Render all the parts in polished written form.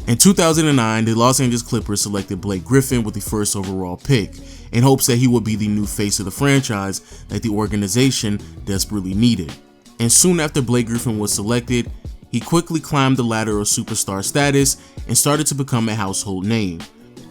In 2009, the Los Angeles Clippers selected Blake Griffin with the first overall pick in hopes that he would be the new face of the franchise that the organization desperately needed. And soon after Blake Griffin was selected, he quickly climbed the ladder of superstar status and started to become a household name.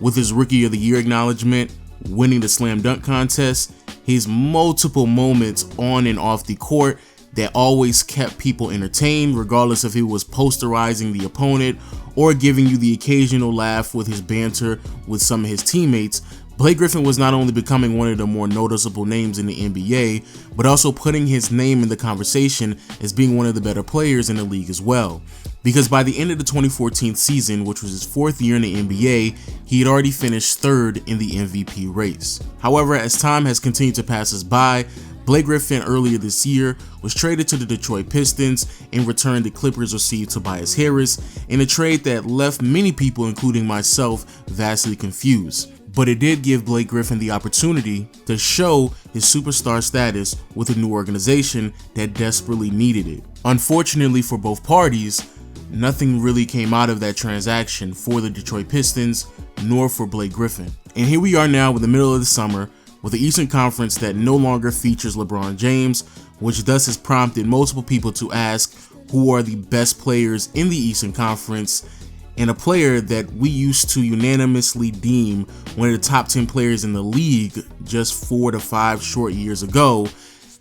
With his Rookie of the Year acknowledgement, winning the slam dunk contest, his multiple moments on and off the court that always kept people entertained, regardless if he was posterizing the opponent or giving you the occasional laugh with his banter with some of his teammates, Blake Griffin was not only becoming one of the more noticeable names in the NBA, but also putting his name in the conversation as being one of the better players in the league as well. Because by the end of the 2014 season, which was his fourth year in the NBA, he had already finished third in the MVP race. However, as time has continued to pass us by, Blake Griffin earlier this year was traded to the Detroit Pistons. In return, the Clippers received Tobias Harris in a trade that left many people, including myself, vastly confused. But it did give Blake Griffin the opportunity to show his superstar status with a new organization that desperately needed it. Unfortunately for both parties, nothing really came out of that transaction for the Detroit Pistons, nor for Blake Griffin. And here we are now in the middle of the summer with the Eastern Conference that no longer features LeBron James, which thus has prompted multiple people to ask who are the best players in the Eastern Conference, and a player that we used to unanimously deem one of the top 10 players in the league just 4 to 5 short years ago,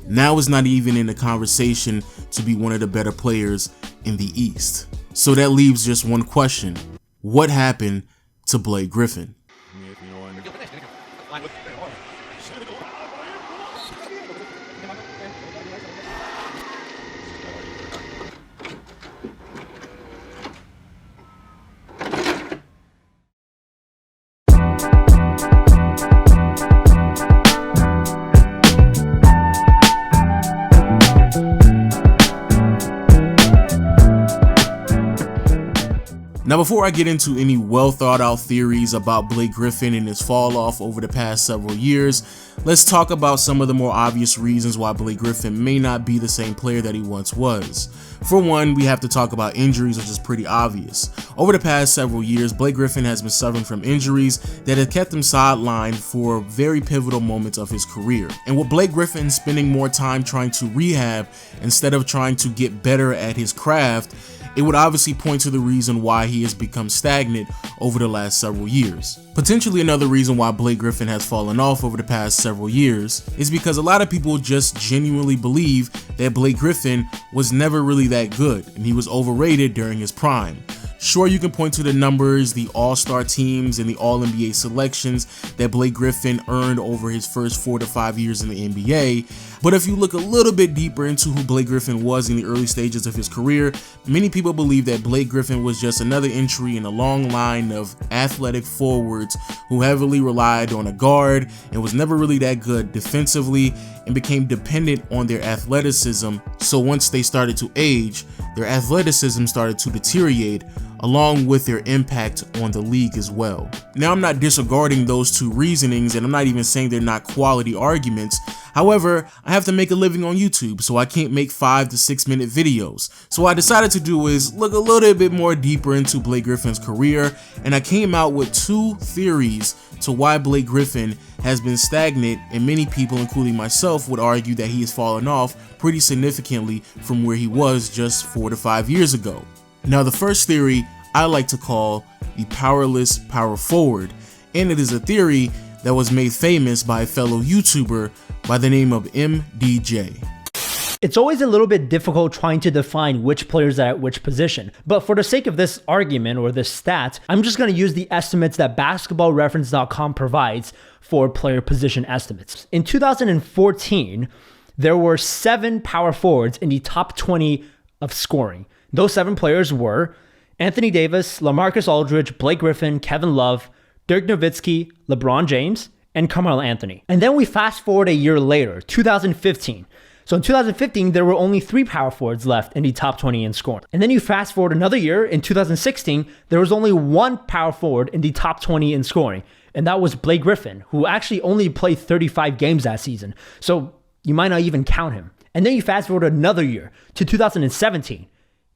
now is not even in the conversation to be one of the better players in the East. So that leaves just one question: what happened to Blake Griffin? Now, before I get into any well thought out theories about Blake Griffin and his fall off over the past several years, let's talk about some of the more obvious reasons why Blake Griffin may not be the same player that he once was. For one, we have to talk about injuries, which is pretty obvious. Over the past several years, Blake Griffin has been suffering from injuries that have kept him sidelined for very pivotal moments of his career. And with Blake Griffin spending more time trying to rehab instead of trying to get better at his craft, it would obviously point to the reason why he has become stagnant over the last several years. Potentially another reason why Blake Griffin has fallen off over the past several years is because a lot of people just genuinely believe that Blake Griffin was never really that good and he was overrated during his prime. Sure, you can point to the numbers, the all-star teams, and the all-NBA selections that Blake Griffin earned over his first 4 to 5 years in the NBA, but if you look a little bit deeper into who Blake Griffin was in the early stages of his career, many people believe that Blake Griffin was just another entry in a long line of athletic forwards who heavily relied on a guard and was never really that good defensively and became dependent on their athleticism. So once they started to age, their athleticism started to deteriorate, along with their impact on the league as well. Now, I'm not disregarding those two reasonings, and I'm not even saying they're not quality arguments. However, I have to make a living on YouTube, so I can't make 5 to 6 minute videos. So what I decided to do is look a little bit more deeper into Blake Griffin's career, and I came out with 2 theories to why Blake Griffin has been stagnant, and many people, including myself, would argue that he has fallen off pretty significantly from where he was just 4 to 5 years ago. Now, the first theory I like to call the powerless power forward, and it is a theory that was made famous by a fellow YouTuber by the name of MDJ. It's always a little bit difficult trying to define which players are at which position, but for the sake of this argument or this stat, I'm just going to use the estimates that basketballreference.com provides for player position estimates. In 2014, there were 7 power forwards in the top 20 of scoring. Those 7 players were Anthony Davis, LaMarcus Aldridge, Blake Griffin, Kevin Love, Dirk Nowitzki, LeBron James, and Carmelo Anthony. And then we fast forward a year later, 2015. So in 2015, there were only 3 power forwards left in the top 20 in scoring. And then you fast forward another year, in 2016, there was only 1 power forward in the top 20 in scoring. And that was Blake Griffin, who actually only played 35 games that season. So you might not even count him. And then you fast forward another year to 2017.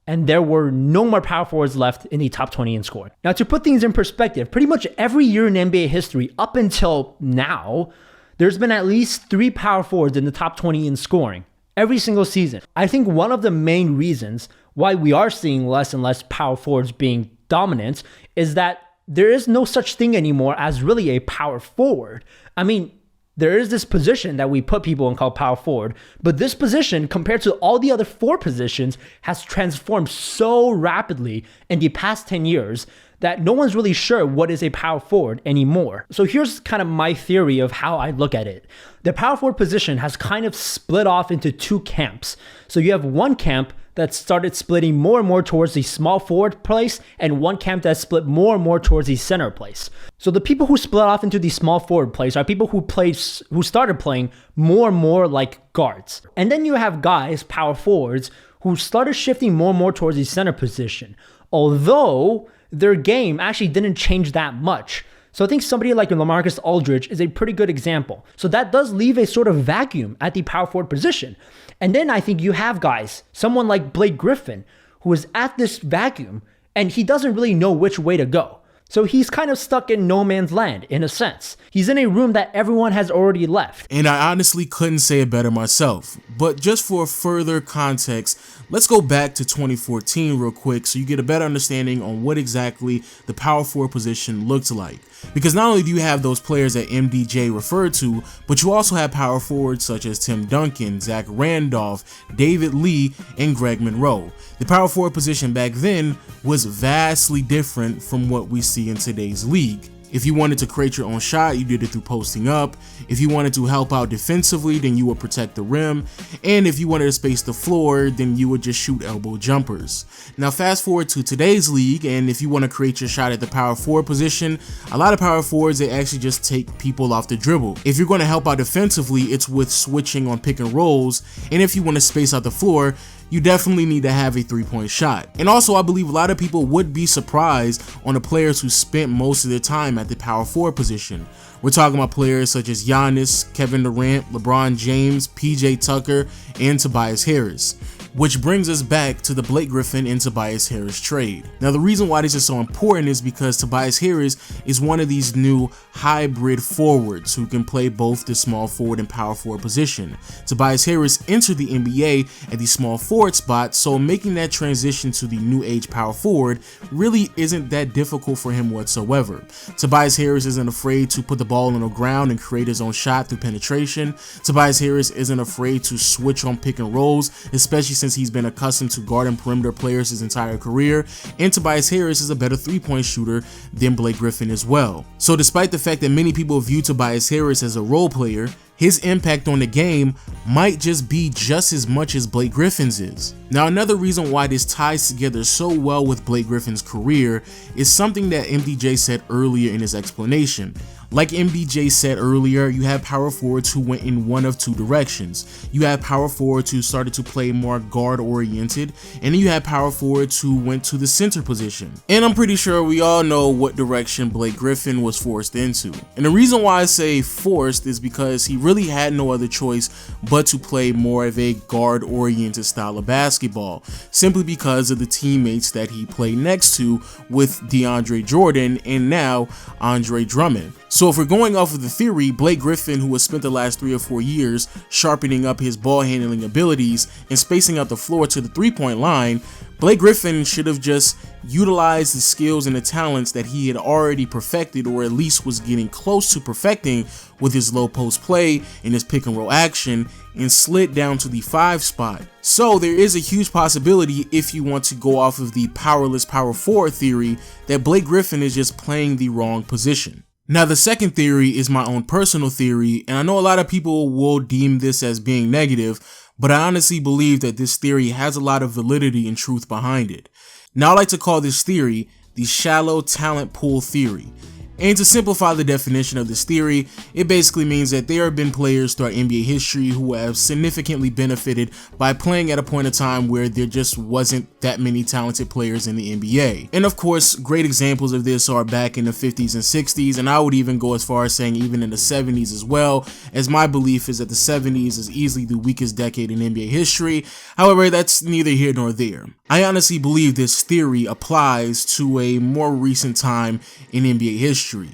and there were no more power forwards left in the top 20 in scoring. Now, to put things in perspective, pretty much every year in NBA history up until now, there's been at least 3 power forwards in the top 20 in scoring every single season. I think one of the main reasons why we are seeing less and less power forwards being dominant is that there is no such thing anymore as really a power forward. I mean, there is this position that we put people in called power forward, but this position compared to all the other 4 positions has transformed so rapidly in the past 10 years that no one's really sure what is a power forward anymore. So here's kind of my theory of how I look at it. The power forward position has kind of split off into 2 camps. So you have one camp that started splitting more and more towards the small forward place, and one camp that split more and more towards the center place. So the people who split off into the small forward place are people who started playing more and more like guards. And then you have guys, power forwards, who started shifting more and more towards the center position, although their game actually didn't change that much. So I think somebody like LaMarcus Aldridge is a pretty good example. So that does leave a sort of vacuum at the power forward position. And then I think you have guys, someone like Blake Griffin, who is at this vacuum and he doesn't really know which way to go. So he's kind of stuck in no man's land in a sense. He's in a room that everyone has already left. And I honestly couldn't say it better myself. But just for further context, let's go back to 2014 real quick so you get a better understanding on what exactly the power forward position looked like. Because not only do you have those players that MDJ referred to, but you also have power forwards such as Tim Duncan, Zach Randolph, David Lee, and Greg Monroe. The power forward position back then was vastly different from what we see in today's league. If you wanted to create your own shot, you did it through posting up. If you wanted to help out defensively, then you would protect the rim. And if you wanted to space the floor, then you would just shoot elbow jumpers. Now fast forward to today's league, and if you want to create your shot at the power forward position, a lot of power forwards, they actually just take people off the dribble. If you're going to help out defensively, it's with switching on pick and rolls. And if you want to space out the floor, you definitely need to have a 3-point shot. And also, I believe a lot of people would be surprised on the players who spent most of their time at the power forward position. We're talking about players such as Giannis, Kevin Durant, LeBron James, PJ Tucker, and Tobias Harris. Which brings us back to the Blake Griffin and Tobias Harris trade. Now the reason why this is so important is because Tobias Harris is one of these new hybrid forwards who can play both the small forward and power forward position. Tobias Harris entered the NBA at the small forward spot, so making that transition to the new age power forward really isn't that difficult for him whatsoever. Tobias Harris isn't afraid to put the ball on the ground and create his own shot through penetration. Tobias Harris isn't afraid to switch on pick and rolls, especially since he's been accustomed to guarding perimeter players his entire career, and Tobias Harris is a better 3-point shooter than Blake Griffin as well. So despite the fact that many people view Tobias Harris as a role player, his impact on the game might just be just as much as Blake Griffin's is. Now another reason why this ties together so well with Blake Griffin's career is something that MDJ said earlier in his explanation. Like MDJ said earlier, you have power forwards who went in one of 2 directions. You have power forwards who started to play more guard oriented, and then you have power forwards who went to the center position. And I'm pretty sure we all know what direction Blake Griffin was forced into. And the reason why I say forced is because he really had no other choice but to play more of a guard oriented style of basketball, simply because of the teammates that he played next to with DeAndre Jordan and now Andre Drummond. So if we're going off of the theory, Blake Griffin, who has spent the last 3 or 4 years sharpening up his ball handling abilities and spacing out the floor to the 3-point line, Blake Griffin should have just utilized the skills and the talents that he had already perfected, or at least was getting close to perfecting with his low post play and his pick and roll action, and slid down to the 5 spot. So there is a huge possibility, if you want to go off of the powerless power forward theory, that Blake Griffin is just playing the wrong position. Now the second theory is my own personal theory, and I know a lot of people will deem this as being negative, but I honestly believe that this theory has a lot of validity and truth behind it. Now I like to call this theory the shallow talent pool theory. And to simplify the definition of this theory, it basically means that there have been players throughout NBA history who have significantly benefited by playing at a point in time where there just wasn't that many talented players in the NBA. And of course, great examples of this are back in the 50s and 60s, and I would even go as far as saying even in the 70s as well, as my belief is that the 70s is easily the weakest decade in NBA history. However, that's neither here nor there. I honestly believe this theory applies to a more recent time in NBA history.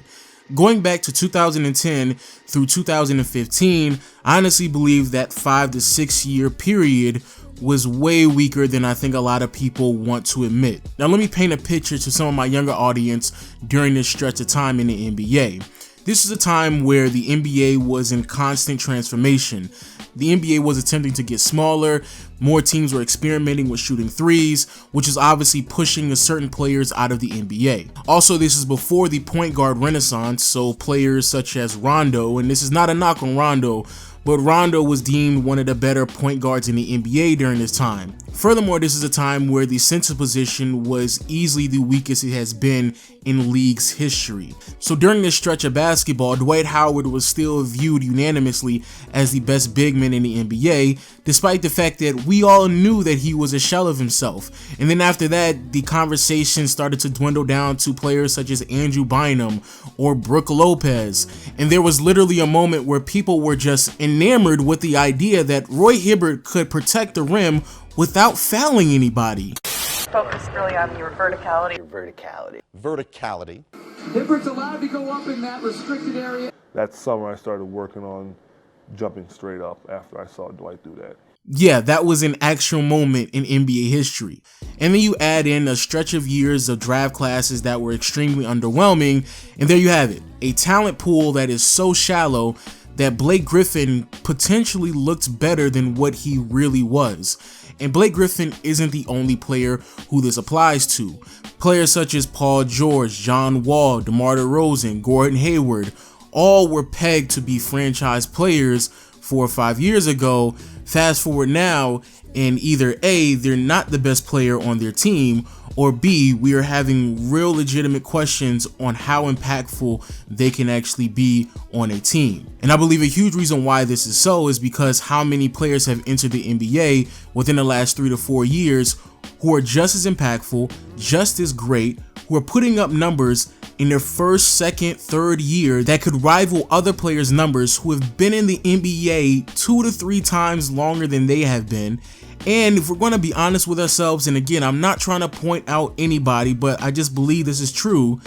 Going back to 2010 through 2015, I honestly believe that 5 to 6 year period was way weaker than I think a lot of people want to admit. Now let me paint a picture to some of my younger audience during this stretch of time in the NBA. This is a time where the NBA was in constant transformation. The NBA was attempting to get smaller, more teams were experimenting with shooting threes, which is obviously pushing certain players out of the NBA. Also, this is before the point guard renaissance, so players such as Rondo, and this is not a knock on Rondo, but Rondo was deemed one of the better point guards in the NBA during this time. Furthermore, this is a time where the center position was easily the weakest it has been in league's history. So during this stretch of basketball, Dwight Howard was still viewed unanimously as the best big man in the NBA, despite the fact that we all knew that he was a shell of himself. And then after that, the conversation started to dwindle down to players such as Andrew Bynum or Brook Lopez. And there was literally a moment where people were just enamored with the idea that Roy Hibbert could protect the rim without fouling anybody. Focus really on your verticality. Verticality. Hibbert's allowed to go up in that restricted area. That summer I started working on jumping straight up after I saw Dwight do that. Yeah, that was an actual moment in NBA history. And then you add in a stretch of years of draft classes that were extremely underwhelming, and there you have it. A talent pool that is so shallow that Blake Griffin potentially looks better than what he really was. And Blake Griffin isn't the only player who this applies to. Players such as Paul George, John Wall, DeMar DeRozan, Gordon Hayward, all were pegged to be franchise players 4 or 5 years ago. Fast forward now, and either A, they're not the best player on their team, or B, we are having real legitimate questions on how impactful they can actually be on a team. And I believe a huge reason why this is so is because how many players have entered the NBA within the last 3 to 4 years who are just as impactful, just as great, who are putting up numbers in their first, second, third year that could rival other players' numbers who have been in the NBA 2 to 3 times longer than they have been. And if we're going to be honest with ourselves, and again, I'm not trying to point out anybody, but I just believe this is true,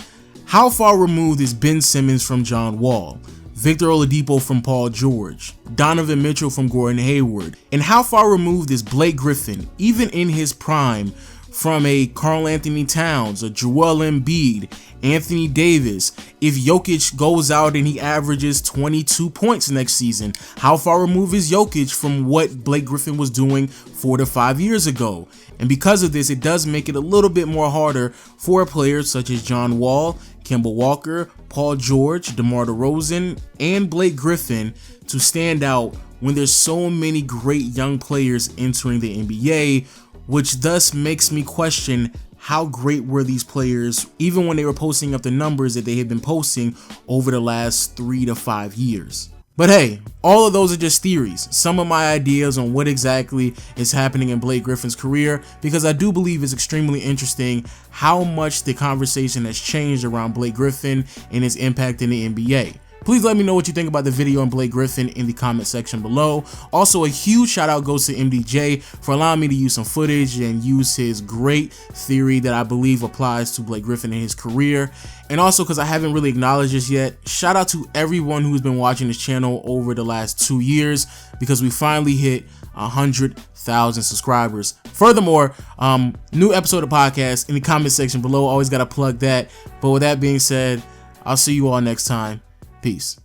how far removed is Ben Simmons from John Wall, Victor Oladipo from Paul George, Donovan Mitchell from Gordon Hayward, and how far removed is Blake Griffin, even in his prime, from a Karl Anthony Towns, a Joel Embiid, Anthony Davis? If Jokic goes out and he averages 22 points next season, how far removed is Jokic from what Blake Griffin was doing 4 to 5 years ago? And because of this, it does make it a little bit more harder for players such as John Wall, Kemba Walker, Paul George, DeMar DeRozan, and Blake Griffin to stand out when there's so many great young players entering the NBA, which thus makes me question how great were these players even when they were posting up the numbers that they had been posting over the last 3 to 5 years. But hey, all of those are just theories, some of my ideas on what exactly is happening in Blake Griffin's career, because I do believe it's extremely interesting how much the conversation has changed around Blake Griffin and his impact in the NBA. Please let me know what you think about the video on Blake Griffin in the comment section below. Also, a huge shout out goes to MDJ for allowing me to use some footage and use his great theory that I believe applies to Blake Griffin in his career. And also, because I haven't really acknowledged this yet, shout out to everyone who's been watching this channel over the last 2 years, because we finally hit 100,000 subscribers. Furthermore, new episode of podcast in the comment section below. Always got to plug that. But with that being said, I'll see you all next time. Peace.